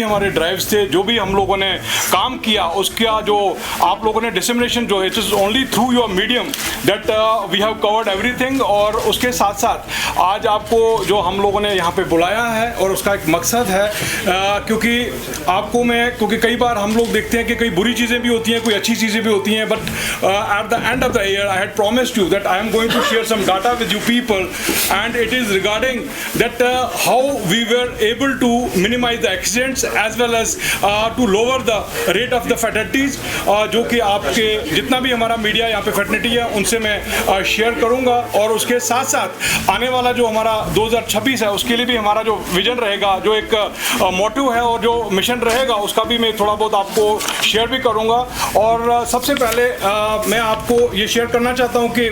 हमारे ड्राइव्स थे, जो भी हम लोगों ने काम किया, उसका जो आप लोगों ने डिसमिनेशन जो it is only through your medium that we have covered everything. और उसके साथ साथ आज आपको जो हम लोगों ने यहाँ पे बुलाया है और उसका एक मकसद है, क्योंकि कई बार हम लोग देखते हैं कि कई बुरी चीज़ें भी होती हैं, कोई अच्छी चीज़ें भी होती हैं, but at the end of the year I had promised you that I am going to share some data with you people and it is regarding that how we were able to minimise the accidents as well as to lower the rate of the fatalities, जो कि आपके जितना भी हमारा media यहाँ पे fraternity है उनसे मैं शेयर करूँगा। और उसके साथ साथ आने वाला जो हमारा 2026 है उसके लिए भी हमारा जो विजन रहेगा, जो एक मोटिव है और जो मिशन रहेगा, उसका भी मैं थोड़ा बहुत आपको शेयर भी करूँगा। और सबसे पहले मैं आपको ये शेयर करना चाहता हूँ कि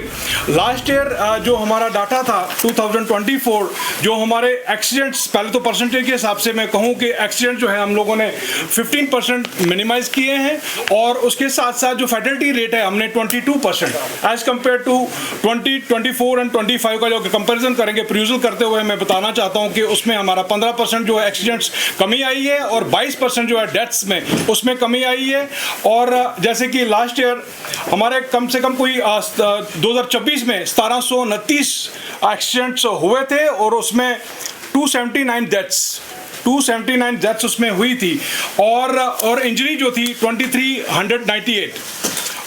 लास्ट ईयर जो हमारा डाटा था 2024, जो हमारे एक्सीडेंट्स, पहले तो परसेंटेज के हिसाब से मैं कहूँ कि एक्सीडेंट जो है हम लोगों ने 15% मिनिमाइज किए हैं, और उसके साथ साथ जो फैटलिटी रेट है हमने 22% एज कम्पेयर टू 2024 एंड 25 का जो कंपैरिजन करेंगे प्रोड्यूसल करते हुए, मैं बताना चाहता हूं कि उसमें हमारा 15% जो है एक्सीडेंट्स कमी आई है और 22% जो है डेथ्स में उसमें कमी आई है। और जैसे कि लास्ट ईयर हमारे कम से कम कोई 2026 में 1729 एक्सीडेंट्स हुए थे और उसमें 279 डेथ्स उसमें हुई थी, और इंजरी जो थी 2398।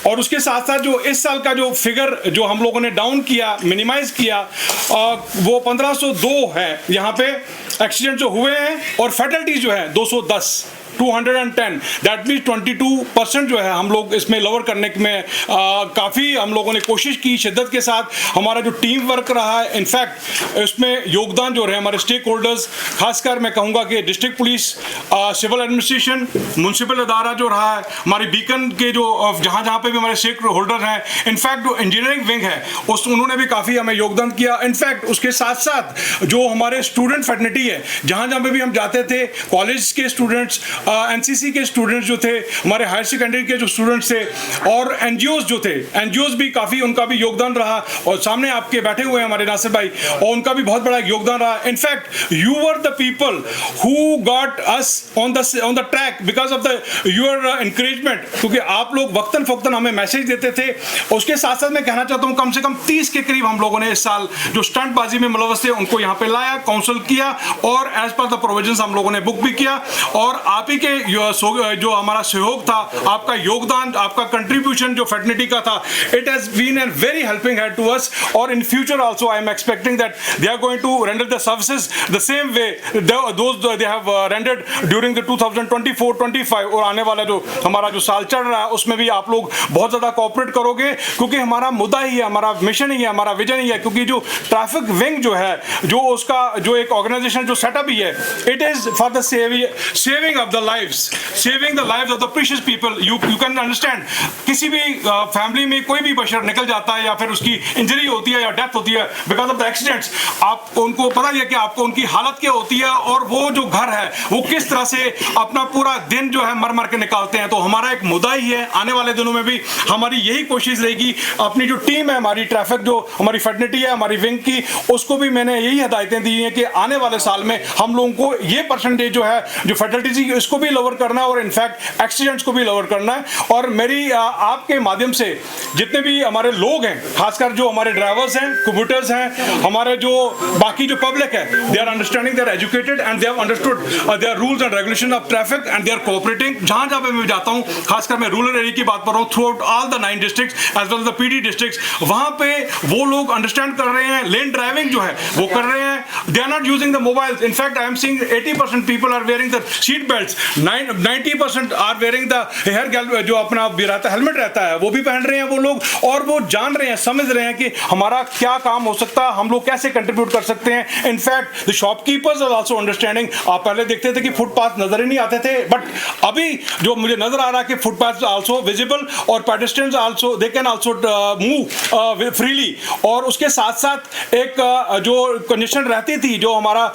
और उसके साथ साथ जो इस साल का जो फिगर जो हम लोगों ने डाउन किया, मिनिमाइज किया, वो 1502 है यहाँ पे एक्सीडेंट जो हुए हैं, और फैटलिटीज जो है 210 दैट मीन्स 22% जो है हम लोग इसमें लोअर करने में काफ़ी हम लोगों ने कोशिश की शिद्दत के साथ। हमारा जो टीम वर्क रहा है, इनफैक्ट इसमें योगदान जो रहे हमारे स्टेक होल्डर्स, खासकर मैं कहूँगा कि district police, civil administration, municipal अदारा जो रहा है, हमारी बीकन के जो जहाँ जहाँ पे भी हमारे स्टेक होल्डर हैं, इनफैक्ट जो इंजीनियरिंग विंग है उन्होंने भी काफ़ी हमें योगदान किया। इनफैक्ट उसके साथ साथ जो हमारे स्टूडेंट फैटर्निटी है, जहाँ जहाँ पे भी हम जाते थे, कॉलेज के स्टूडेंट्स, एनसीसी के स्टूडेंट्स जो थे, हमारे हायर सेकेंडरी के जो स्टूडेंट्स थे, और एनजीओज जो थे, एनजीओज भी काफ़ी, उनका भी योगदान रहा। और सामने आपके बैठे हुए हैं हमारे नासिर भाई, और उनका भी बहुत बड़ा योगदान रहा। In fact you were the people who got us on the track because of the your encouragement, क्योंकि आप लोग वक्तन फ़ौक्तन हमें मैसेज देते थे। उसके साथ साथ मैं कहना चाहता हूँ कम से कम 30 के करीब हम लोगों ने इस साल जो स्टंटबाजी में मुलव्वस थे उनको यहाँ पे लाया, काउंसिल किया, और एज पर द प्रोविजंस हम लोगों ने बुक भी किया। और आप ही के जो हमारा सहयोग था, आपका योगदान, आपका कंट्रीब्यूशन जो फैटर्निटी का था, it has been an very helping hand to us. और in future also I am expecting that they are going to render the services the same way those they have rendered during the 2024-25। और आने वाला जो हमारा जो साल चल रहा है उसमें भी आप लोग बहुत ज़्यादा कोऑपरेट करोगे, क्योंकि हमारा मुद्दा ही है, हमारा मिशन ही है, हमारा विजन ही है। क्योंकि जो ट्रैफिक विंग जो है, जो उसका जो एक ऑर्गेनाइजेशन जो सेटअप ही है, it is for the saving of the lives, saving the lives of the precious people. You can understand, किसी भी फैमिली में कोई भी बशर निकल जाता है या फिर उसकी इंजरी होती है या डेथ होती है बिकॉज ऑफ द एक्सीडेंट्स, आपको उनको पता ही है कि आपको उनकी हालत क्या होती है, और वो जो घर है वो किस तरह से अपना पूरा दिन जो है मर मर के निकालते हैं। तो हमारा एक मुद्दा ही है, आने वाले दिनों में भी हमारी यही कोशिश रहेगी। अपनी जो टीम है, हमारी ट्रैफिक जो हमारी फैटर्निटी है हमारी विंग की, उसको भी मैंने यही हिदायतें दी हैं कि आने वाले साल में हम लोगों को ये परसेंटेज जो है जो फैटर्निटी इसको भी लोअर करना है, और इनफैक्ट एक्सीडेंट्स को भी लोअर करना है। और मेरी आपके माध्यम से जितने भी हमारे लोग हैं, खासकर जो हमारे ड्राइवर्स हैं, कंप्यूटर्स हैं, हमारे जो बाकी जो पब्लिक है, they are understanding, they are educated and they have understood their rules and regulation of traffic and they are cooperating. जहां जहां पे मैं जाता हूं, खासकर मैं रूरल एरिया की बात कर रहा हूं, throughout all the 9 districts as well the PD districts, वहां पे वो लोग अंडरस्टैंड कर रहे हैं, लेन ड्राइविंग जो है वो कर रहे हैं, they are not using the mobiles. In fact I am seeing 80% people are wearing the seat belts, 90% are wearing the hair जो अपना भी रहता है, हेलमेट रहता है, वो भी पहन रहे हैं वो लोग, और वो जान रहे हैं, समझ रहे हैं कि हमारा क्या काम हो सकता है, हम लोग कैसे कंट्रीब्यूट कर सकते हैं। In fact the shopkeepers are also understanding. आप पहले देखते थे कि फुटपाथ नजर ही नहीं आते थे, बट अभी जो मुझे नजर आ रहा है कि फुटपाथ आल्सो विजिबल, और pedestrians also they can also move freely. और उसके साथ साथ एक जो कंजेशन रहती थी, जो हमारा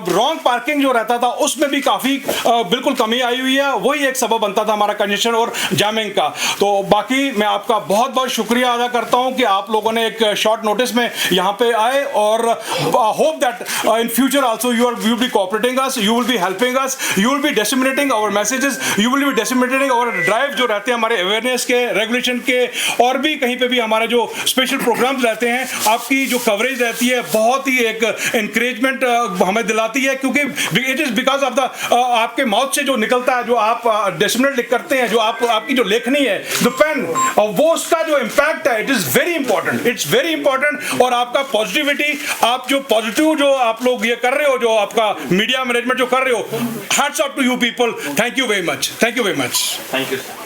रॉन्ग पार्किंग जो रहता था, उसमें भी काफ़ी बिल्कुल कमी आई हुई है, वही एक सबब बनता था हमारा कंजेशन और जामिंग का। तो बाकी मैं आपका बहुत बहुत शुक्रिया अदा करता हूं कि आप लोगों ने एक शॉर्ट नोटिस में यहां पे आए, और hope that in future also you will be cooperating us, you will be helping us, you will be disseminating our messages, you will be disseminating our drive जो रहते हैं हमारे अवेयरनेस के, रेगुलेशन के, और भी कहीं पे भी हमारे जो स्पेशल प्रोग्राम्स रहते हैं, आपकी जो कवरेज रहती है बहुत ही एक इंकरेजमेंट हमें दिलाती है, क्योंकि it is because of the आपके माउथ से जो निकलता है, जो आप डिसमिनेट लिख करते हैं, जो आपकी जो लेखनी है, द पेन, वो उसका जो इम्पैक्ट है, it is very important, it's very important. और आपका पॉजिटिविटी, आप जो पॉजिटिव जो आप लोग ये कर रहे हो, जो आपका मीडिया मैनेजमेंट जो कर रहे हो, hats off to you people, thank you very much, thank you very much. Thank you sir.